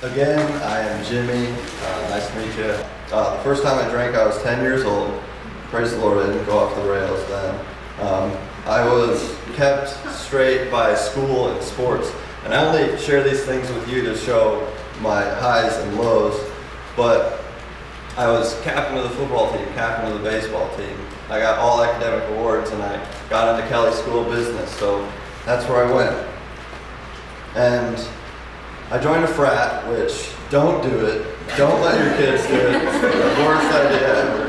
Again, I am Jimmy. Nice to meet you. The first time I drank, I was 10 years old. Praise the Lord, I didn't go off the rails then. I was kept straight by school and sports. And I only share these things with you to show my highs and lows. But I was captain of the football team, captain of the baseball team. I got all academic awards and I got into Kelly School of Business. So that's where I went. And I joined a frat, which don't do it. Don't let your kids do it. It's the worst idea ever.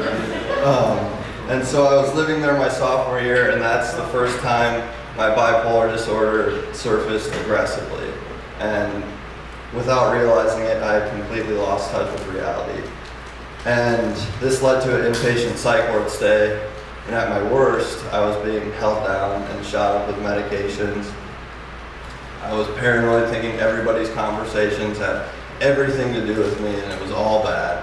And so I was living there my sophomore year, and that's the first time my bipolar disorder surfaced aggressively. And without realizing it, I completely lost touch with reality. And this led to an inpatient psych ward stay. And at my worst, I was being held down and shot up with medications. I was paranoid, thinking everybody's conversations had everything to do with me, and it was all bad.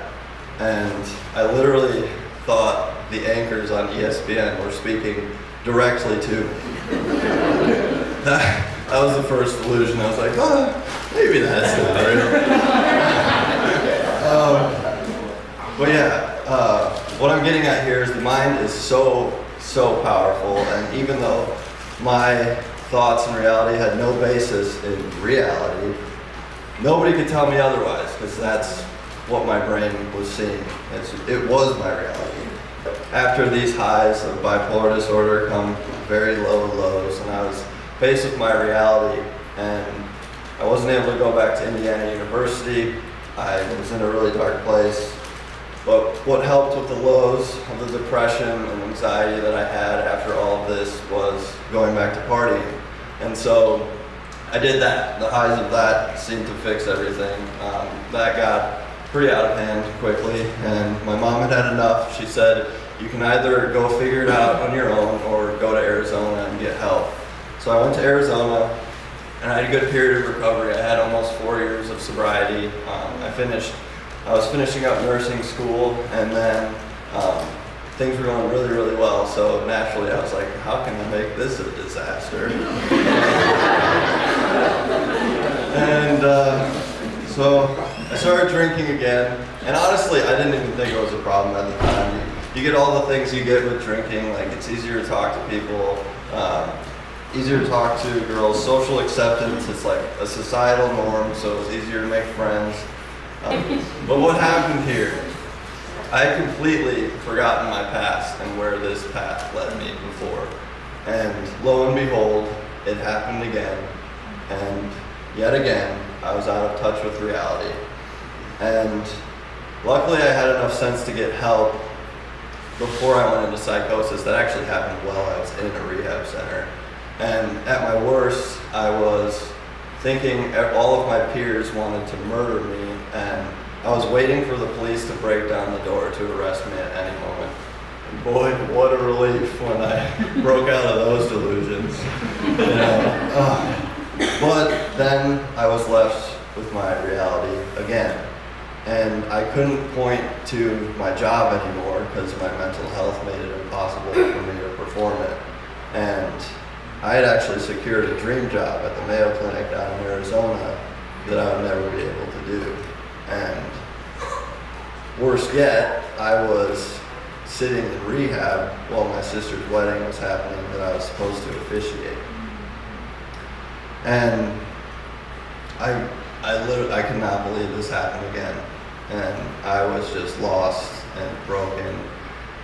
And I literally thought the anchors on ESPN were speaking directly to me. That was the first delusion. I was like, oh, maybe that's not real. But yeah, what I'm getting at here is the mind is so powerful, and even though my thoughts and reality had no basis in reality, nobody could tell me otherwise, because that's what my brain was seeing. It was my reality. After these highs of bipolar disorder come very low lows, and I was faced with my reality, and I wasn't able to go back to Indiana University. I was in a really dark place. But what helped with the lows of the depression and anxiety that I had after all of this was going back to partying. And so I did that. The highs of that seemed to fix everything. That got pretty out of hand quickly, and my mom had enough. She said, you can either go figure it out on your own or go to Arizona and get help. So I went to Arizona, and I had a good period of recovery. I had almost 4 years of sobriety. I was finishing up nursing school, and then things were going really, really well. So naturally, I was like, how can I make this a disaster? And so I started drinking again. And honestly, I didn't even think it was a problem at the time. You get all the things you get with drinking. Like, it's easier to talk to people, easier to talk to girls. Social acceptance, it's like a societal norm, so it's easier to make friends. But what happened here? I had completely forgotten my past and where this path led me before. And lo and behold, it happened again. And yet again, I was out of touch with reality. And luckily I had enough sense to get help before I went into psychosis. That actually happened while I was in a rehab center. And at my worst, I was thinking all of my peers wanted to murder me, and I was waiting for the police to break down the door to arrest me at any moment. And boy, what a relief when I broke out of those delusions. You know? But then I was left with my reality again. And I couldn't point to my job anymore because my mental health made it impossible for me to perform it. And I had actually secured a dream job at the Mayo Clinic down in Arizona that I would never be able to do. And worse yet, I was sitting in rehab while my sister's wedding was happening that I was supposed to officiate. And I could not believe this happened again. And I was just lost and broken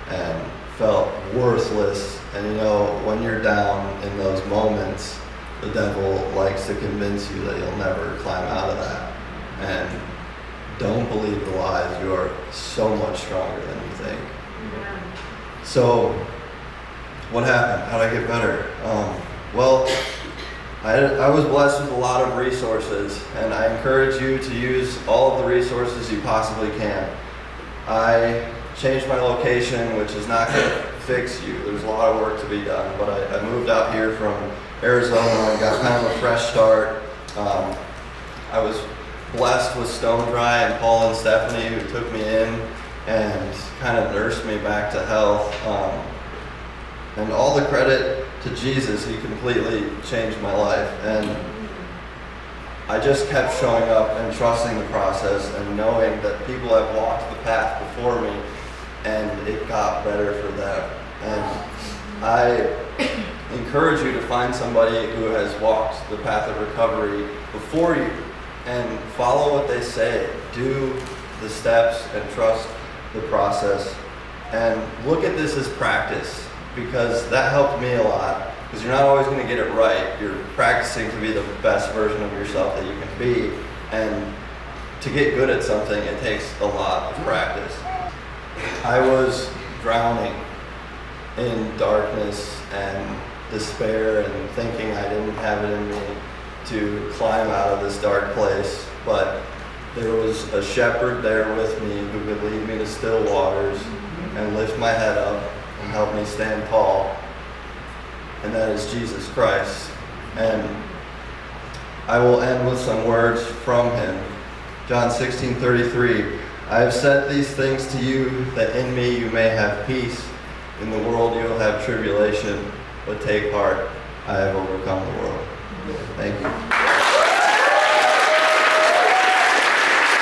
and felt worthless. And you know, when you're down in those moments, the devil likes to convince you that you'll never climb out of that. And don't believe the lies. You are so much stronger than you think. So what happened? How did I get better? Well, I was blessed with a lot of resources, and I encourage you to use all of the resources you possibly can. I changed my location, which is not going to fix you. There's a lot of work to be done, but I moved out here from Arizona and got kind of a fresh start. I was blessed with Stone Dry and Paul and Stephanie, who took me in and kind of nursed me back to health. And all the credit to Jesus. He completely changed my life. And I just kept showing up and trusting the process and knowing that people have walked the path before me and it got better for them. And I encourage you to find somebody who has walked the path of recovery before you and follow what they say. Do the steps and trust the process. And look at this as practice, because that helped me a lot. Because you're not always going to get it right. You're practicing to be the best version of yourself that you can be. And to get good at something, it takes a lot of practice. I was drowning in darkness and despair and thinking I didn't have it in me to climb out of this dark place. But there was a shepherd there with me who could lead me to still waters and lift my head up and help me stand tall. And that is Jesus Christ. And I will end with some words from him. John 16:33. I have said these things to you that in me you may have peace. In the world you will have tribulation, but take heart, I have overcome the world. Thank you.